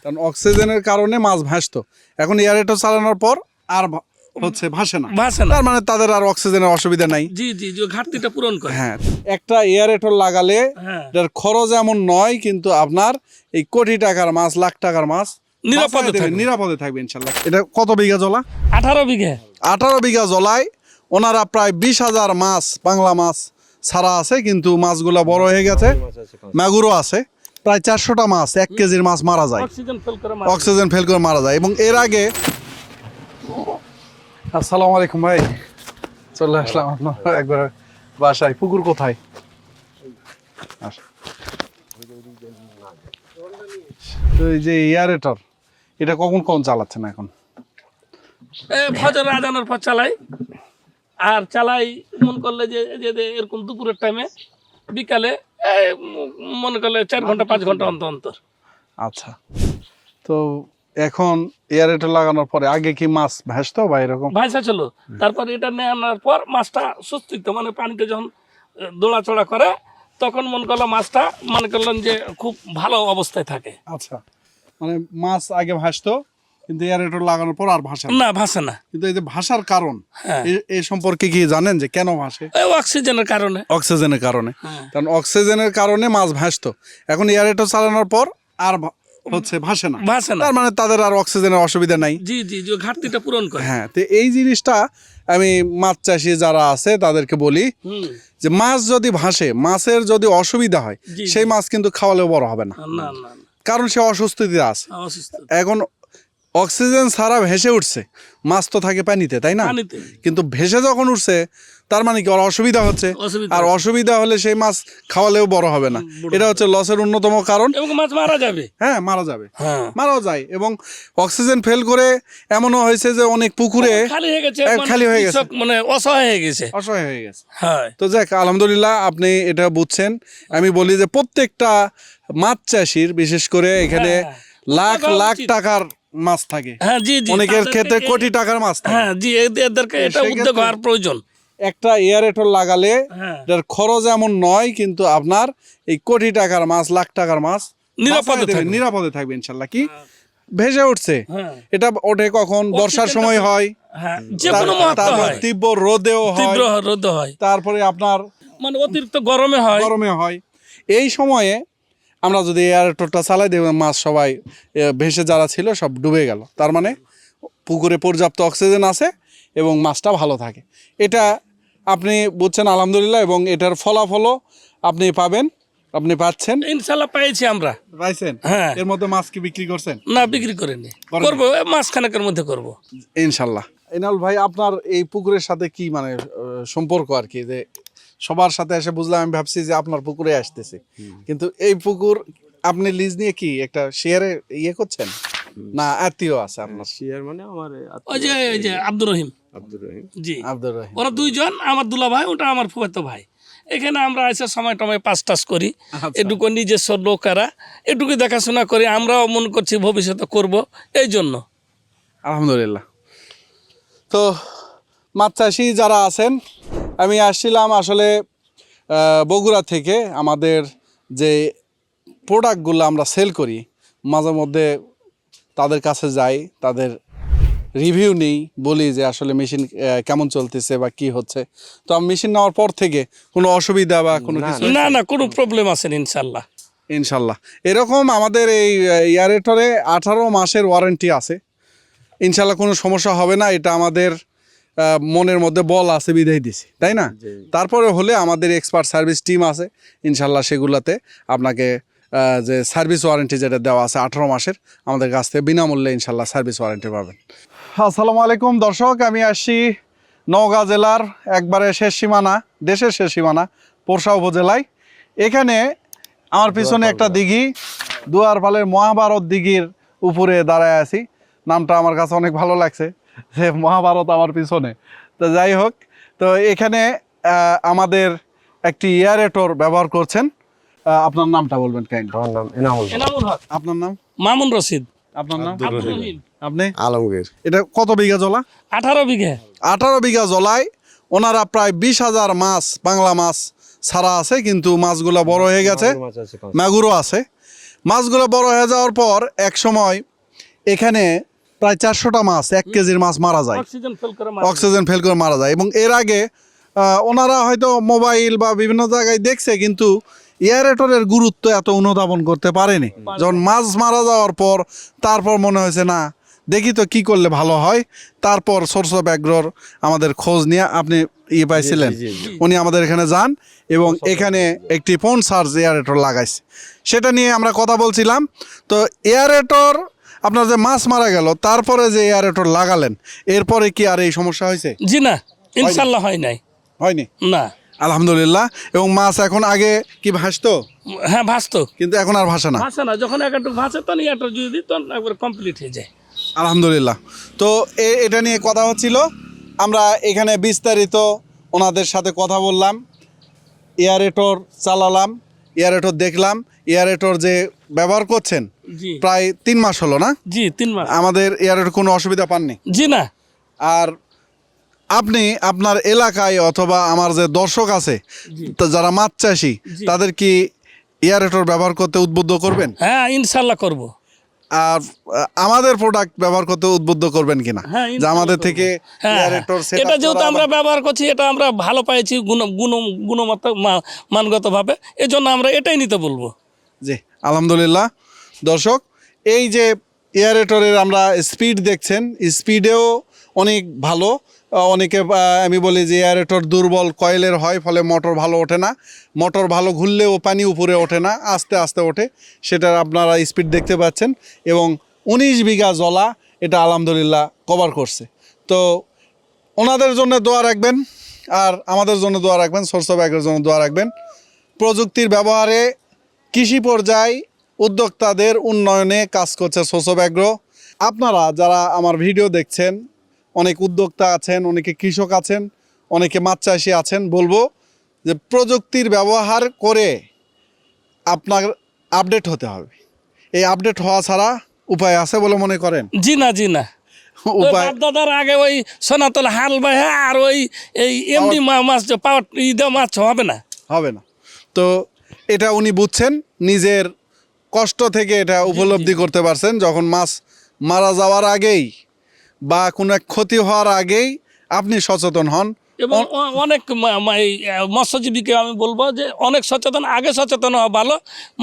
কারণ অক্সিজেনের কারণে মাছ ভাসতো, এখন এয়ারেটর চালানোর পর আর হচ্ছে ভাসে না। তার মানে তাদের আর অক্সিজেনের অসুবিধা নাই। জি জি জি, ঘাটতিটা পূরণ করে। হ্যাঁ, একটা এয়ারেটর লাগালে এটার খরচ এমন নয়, কিন্তু আপনার এই কোটি টাকার মাছ, লাখ টাকার মাছ নিরাপদে থাকবে ইনশাল্লাহ। এটা কত বিঘা জলা? 18 বিঘা। 18 বিঘা জলায় ওনারা প্রায় 20,000 মাছ, বাংলা মাছ ছাড়া আছে, কিন্তু মাছগুলা বড় হয়ে গেছে, মাগুরও আছে। প্রায় 400টা মাছ 1 কেজির মাছ মারা যায়, অক্সিজেন ফেল করে মারা যায়। এবং এর আগে আসসালামু আলাইকুম ভাই, চলে আসলাম আপনার একবার বাসায়। পুকুর কোথায়? তো এই যে এয়ারেটর, এটা কখন চালাচ্ছেন এখন? ফজর আজানের পর চালাই, আর চালাই মন করলে যে এরকম দুপুরের টাইমে, বিকালে মনে করলে 4 ঘন্টা 5 ঘন্টা অন্তর অন্তর। আচ্ছা, তো এখন এয়ারেটর লাগানোর পরে আগে কি মাছ ভাসতো বা এরকম? ভাইসা ছিল, তারপরে এটা নেওয়ার পর মাছটা সুস্থিত, মানে পানিতে যখন দৌড়াচড়া করে তখন মনে করলাম মাছটা মনে করলেন যে খুব ভালো অবস্থায় থাকে। আচ্ছা, মানে মাছ আগে ভাসতো, কিন্তু এয়ারেটর লাগানোর পর আর ভাসে না, ভাসে না। কিন্তু এই যে ভাসার কারণ, এই সম্পর্কে কি জানেন যে কেন ভাসে? অক্সিজেনের কারণে। অক্সিজেনের কারণে, কারণ অক্সিজেনের কারণে মাছ ভাসতো, এখন এয়ারেটর চালানোর পর আর হচ্ছে ভাসে না। তার মানে তাদের আর অক্সিজেনের অসুবিধা নাই। জি জি জি, ঘাটতিটা পূরণ করে। হ্যাঁ, তো এই জিনিসটা আমি মাছ চাষি যারা আছে তাদেরকে বলি যে মাছ যদি ভাসে, মাছের যদি অসুবিধা হয়, সেই মাছ কিন্তু খাওয়ালেও বড় হবে না, কারণ সে অসুস্থতে আছে। এখন অক্সিজেন ছাড়া ভেসে উঠছে, মাছ তো থাকে পানিতে, তাই না? কিন্তু ভেসে যখন উঠছে, তার মানে কি ওর অসুবিধা হচ্ছে, আর অসুবিধা হলে সেই মাছ খাওয়ালেও বড় হবে না। এটা হচ্ছে লসের অন্যতম কারণ। এবং মাছ মারা যাবে। হ্যাঁ, মারা যাবে, মারাও যায়। এবং অক্সিজেন ফেল করে এমনও হয়েছে যে অনেক পুকুরে খালি হয়ে গেছে, মানে অসহায় হয়ে গেছে। তো যাক, আলহামদুলিল্লাহ আপনি এটা বুঝছেন। আমি বলি যে প্রত্যেকটা মাছ চাষির, বিশেষ করে এখানে লাখ লাখ টাকার মাছ থাকে, অনেকের ক্ষেত্রে কোটি টাকার মাছ থাকে। এদেরকে এটা উদ্যোগ হওয়ার প্রয়োজন। একটা এয়ারেটর লাগালে এটার খরচ এমন নয়, কিন্তু আপনার এই কোটি টাকার মাছ, লাখ টাকার মাছ নিরাপদে থাকবে ইনশাল্লাহ। কি ভেসে উঠছে, এটা ওঠে কখন? বর্ষার সময় হয়, তারপর তীব্র রোদেও হয়, তারপরে আপনার মানে অতিরিক্ত গরমে হয়। এই সময়ে আমরা যদি এয়ারেটরটা চালাই, দেখবেন মাছ সবাই ভেসে যারা ছিল সব ডুবে গেল। তার মানে পুকুরে পর্যাপ্ত অক্সিজেন আছে এবং মাছটা ভালো থাকে। এটা আপনি বুঝছেন আলহামদুলিল্লাহ, এবং এটার ফলাফলও আপনি পাবেন, আপনি পাচ্ছেন ইনশাআল্লাহ। পেয়েছি আমরা। পাইছেন? এর মধ্যে মাছ কি বিক্রি করছেন? না, বিক্রি করিনি, করবো মাস খানেকের মধ্যে করব ইনশাল্লাহ। এনাল ভাই, আপনার এই পুকুরের সাথে কি মানে সম্পর্ক আর কি? যে সবার সাথে এসে বুঝলাম, আমি ভাবছি যে আপনার পুকুরে আসতেছি, কিন্তু এই পুকুর আপনি লিজ নিয়ে কি একটা শেয়ারে ইয়ে করছেন, না আত্মীয় আছে আপনার? শেয়ার মানে আমার ওই যে আব্দুর রহিম। জি, আব্দুর রহিম। ওরা দুইজন আমার দুলা ভাই, ওটা আমার ফুফাতো ভাই। এখানে আমরা এসে সময় টময় পাস টাস করি, এটুকু নিজস্ব লোকেরা এটুকু দেখাশোনা করি। আমরাও মনে করছি ভবিষ্যতে করব, এই জন্য। আলহামদুলিল্লাহ। তো মাছ চাষি যারা আছেন, আমি আসছিলাম আসলে বগুড়া থেকে। আমাদের যে প্রোডাক্টগুলো আমরা সেল করি, মাঝে মধ্যে তাদের কাছে যাই, তাদের রিভিউ নেই, বলি যে আসলে মেশিন কেমন চলতেছে বা কি হচ্ছে। তো আমি মেশিন নেওয়ার পর থেকে কোনো অসুবিধা বা কোনো কিছু? না, কোনো প্রবলেম আছে ইনশাল্লাহ। এরকম আমাদের এই এয়ারেটরে 18 মাসের ওয়ারেন্টি আছে, ইনশাল্লাহ কোনো সমস্যা হবে না। এটা আমাদের মনের মধ্যে বল আছে, বিদায় দিছি, তাই না? তারপরে হলে আমাদের এক্সপার্ট সার্ভিস টিম আছে, ইনশাল্লাহ সেগুলোতে আপনাকে যে সার্ভিস ওয়ারেন্টি যেটা দেওয়া আছে 18 মাসের, আমাদের কাছ থেকে বিনামূল্যে ইনশাল্লাহ সার্ভিস ওয়ারেন্টি পাবেন। আসসালামু আলাইকুম দর্শক, আমি আসছি নওগাঁ জেলার একবারে শেষ সীমানা, দেশের শেষ সীমানা, পোরশা উপজেলায়। এখানে আমার পিছনে একটা দিঘি, দুয়ারপালের মহাভারত দিঘির উপরে দাঁড়ায় আছি। নামটা আমার কাছে অনেক ভালো লাগছে, যে মহাভারত আমার পিছনে। তো যাই হোক, তো এখানে আমাদের একটি এয়ারেটর ব্যবহার করছেন। আপনার নামটা বলবেন কাইন্ডলি? আমার নাম এনামুল হক। আপনার নাম? মামুন রশিদ। আপনার নাম? আব্দুর রহিম। আপনি? আলমগীর। এটা কত বিঘা জলা? 18 বিঘা। 18 বিঘা জলায় ওনারা প্রায় 20,000 মাছ, বাংলা মাছ ছাড়া আছে, কিন্তু মাছগুলা বড় হয়ে গেছে, মাগুরও আছে। মাছগুলো বড় হয়ে যাওয়ার পর এক সময় এখানে প্রায় 400টা মাছ 1 কেজির মাছ মারা যায়, অক্সিজেন ফেল করে অক্সিজেন ফেল করে মারা যায়। এবং এর আগে ওনারা হয়তো মোবাইল বা বিভিন্ন জায়গায় দেখছে, কিন্তু এয়ারেটরের গুরুত্ব এত অনুধাবন করতে পারেনি। যখন মাছ মারা যাওয়ার পর তারপর মনে হয়েছে না, দেখি তো কি করলে ভালো হয়। তারপর সোর্স অফ অ্যাগ্রোর আমাদের খোঁজ নিয়ে আপনি পাইছিলেন, উনি আমাদের এখানে যান এবং এখানে একটি ফোন সার্চ এয়ারেটর লাগাইছে, সেটা নিয়ে আমরা কথা বলছিলাম। তো এয়ারেটর আপনার যে মাছ মারা গেল, তারপরে যে এয়ারেটর লাগালেন, এরপরে কি আর এই সমস্যা হয়েছে? জি না, ইনশাল্লাহ হয় নাই। হয়নি না, আলহামদুলিল্লাহ। এবং মাছ এখন আগে কি ভাসতো, হ্যাঁ ভাসতো, কিন্তু এখন আর ভাসে না। ভাসে না। যখন একটু ভাসে তখন এটা যদি দিত একবার কমপ্লিট হয়ে যায়। আলহামদুলিল্লাহ। তো এটা নিয়ে কথা হচ্ছিল, আমরা এখানে বিস্তারিত ওনাদের সাথে কথা বললাম, এয়ারেটর চালালাম, এয়ারেটর দেখলাম। এয়ারেটর যে ব্যবহার করছেন জি প্রায় 3 মাস হলো না? জি 3 মাস। আমাদের এয়ারেটর কোনো অসুবিধা পাননি? জি না। আর আপনি আপনার এলাকায় অথবা আমার যে দর্শক আছে তো যারা মাছ চাষি, তাদের কি এয়ারেটর ব্যবহার করতে উদ্বুদ্ধ করবেন? হ্যাঁ ইনশাল্লাহ করব। আর আমাদের প্রোডাক্ট ব্যবহার করতে উদ্বুদ্ধ করবেন কিনা, হ্যাঁ, যে আমাদের থেকে হ্যাঁ, এয়ারেটর সেট এটা যেহেতু আমরা ব্যবহার করছি, এটা আমরা ভালো পাইছি গুণমত মানগতভাবে, এই জন্য আমরা এটাই নিতে বলবো। জি আলহামদুলিল্লাহ। দর্শক, এই যে এয়ারেটরের আমরা স্পিড দেখছেন, স্পিডেও অনেক ভালো। অনেকে আমি বলি যে এয়ারেটর দুর্বল কয়েলের হয়, ফলে মোটর ভালো ওঠে না, মোটর ভালো ঘুরলেও পানি উপরে ওঠে না, আস্তে আস্তে ওঠে। সেটার আপনারা স্পিড দেখতে পাচ্ছেন। এবং 19 বিঘা জলা এটা আলহামদুলিল্লাহ কভার করছে। তো ওনাদের জন্য দোয়া রাখবেন, আর আমাদের জন্য দোয়া রাখবেন, সোর্স অফ অ্যাগ্রোর জন্য দোয়া রাখবেন। প্রযুক্তির ব্যবহারে কৃষি পর্যায়ে উদ্যোক্তাদের উন্নয়নে কাজ করছে সোর্স অফ অ্যাগ্রো। আপনারা যারা আমার ভিডিও দেখছেন, অনেক উদ্যোক্তা আছেন, অনেকে কৃষক আছেন, অনেকে মাছ চাষি আছেন, বলবো যে প্রযুক্তির ব্যবহার করে আপনার আপডেট হতে হবে। এই আপডেট হওয়া ছাড়া উপায় আছে বলে মনে করেন? জি না, জি না। উপায় দাদার আগে ওই সোনাতল হাল বাই আর ওই এই এমডি মাছ পাওয়ার মাছ হবে না, হবে না। তো এটা উনি বুঝছেন, নিজের কষ্ট থেকে এটা উপলব্ধি করতে পারছেন। যখন মাছ মারা যাওয়ার আগেই বা কোনো এক ক্ষতি হওয়ার আগেই আপনি সচেতন হন। এবং অনেক এই মৎস্যজীবীকে আমি বলবো যে অনেক সচেতন, আগে সচেতন হওয়া ভালো।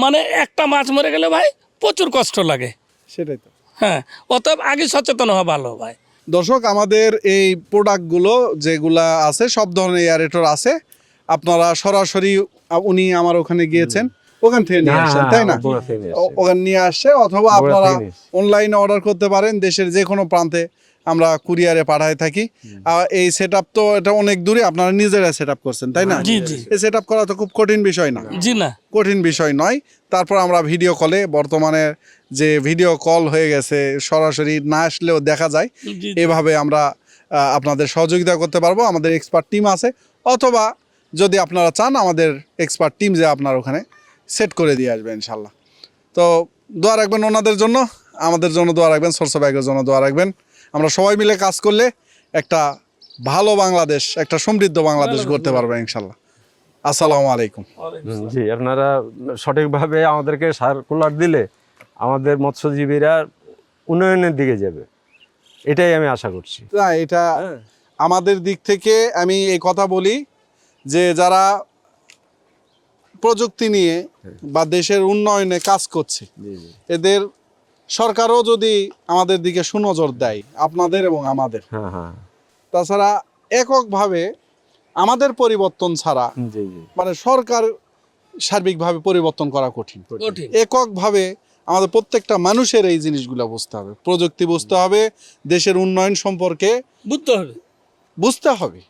মানে একটা মাছ মরে গেলে ভাই প্রচুর কষ্ট লাগে। সেটাই তো। হ্যাঁ, অতএব আগে সচেতন হওয়া ভালো ভাই। দর্শক, আমাদের এই প্রোডাক্টগুলো যেগুলা আছে, সব ধরনের এয়ারেটর আছে। আপনারা সরাসরি উনি আমার ওখানে গিয়েছেন, ওখান থেকে নিয়ে আসছেন, তাই না? ওখানে নিয়ে আসছে, অথবা আপনারা অনলাইনে অর্ডার করতে পারেন। দেশের যে কোনো প্রান্তে আমরা কুরিয়ারে পাঠায় থাকি। এই সেট আপ তো এটা অনেক দূরে, আপনারা নিজেরা সেট আপ করছেন, তাই না? জি জি। এই সেট আপ করা তো খুব কঠিন বিষয় না। জি না, কঠিন বিষয় নয়। তারপর আমরা ভিডিও কলে, বর্তমানে যে ভিডিও কল হয়ে গেছে, সরাসরি না আসলেও দেখা যায়, জি। এভাবে আমরা আপনাদের সহযোগিতা করতে পারবো। আমাদের এক্সপার্ট টিম আছে, অথবা যদি আপনারা চান আমাদের এক্সপার্ট টিম যে আপনার ওখানে সেট করে দিয়ে আসবে ইনশাল্লাহ। তো দোয়া রাখবেন ওনাদের জন্য, আমাদের জন্য দোয়া রাখবেন, সোর্স অফ অ্যাগ্রোর জন্য দোয়া রাখবেন। আমরা সবাই মিলে কাজ করলে একটা ভালো বাংলাদেশ, একটা সমৃদ্ধ বাংলাদেশ গড়তে পারবো ইনশাল্লাহ। আসসালামু আলাইকুম। জি, আপনারা সঠিকভাবে আমাদেরকে সার্কুলার দিলে আমাদের মৎস্যজীবীরা উন্নয়নের দিকে যাবে, এটাই আমি আশা করছি। না, এটা আমাদের দিক থেকে আমি এই কথা বলি যে যারা প্রযুক্তি নিয়ে বা দেশের উন্নয়নে কাজ করছে, এদের সরকারও যদি আমাদের দিকে সুনজর দেয়, আপনাদের এবং আমাদের, হ্যাঁ হ্যাঁ, তাছাড়া এককভাবে আমাদের পরিবর্তন ছাড়া জি জি, মানে সরকার সার্বিকভাবে পরিবর্তন করা কঠিন। কঠিন। এককভাবে আমাদের প্রত্যেকটা মানুষের এই জিনিসগুলো বুঝতে হবে, প্রযুক্তি বুঝতে হবে, দেশের উন্নয়ন সম্পর্কে বুঝতে হবে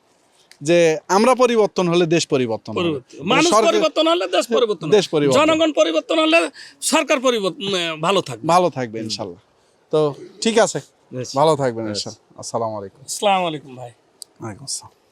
যে আমরা পরিবর্তন হলে দেশ পরিবর্তন হবে, মানুষ পরিবর্তন হলে দেশ পরিবর্তন, দেশ পরিবর্তন, জনগণ পরিবর্তন হলে সরকার পরিবর্তন ভালো থাকবে ইনশাল্লাহ। তো ঠিক আছে, ভালো থাকবেন ইনশাল্লাহ। আসসালামু আলাইকুম। আসসালামু আলাইকুম ভাই। ওয়ালাইকুম আসসালাম।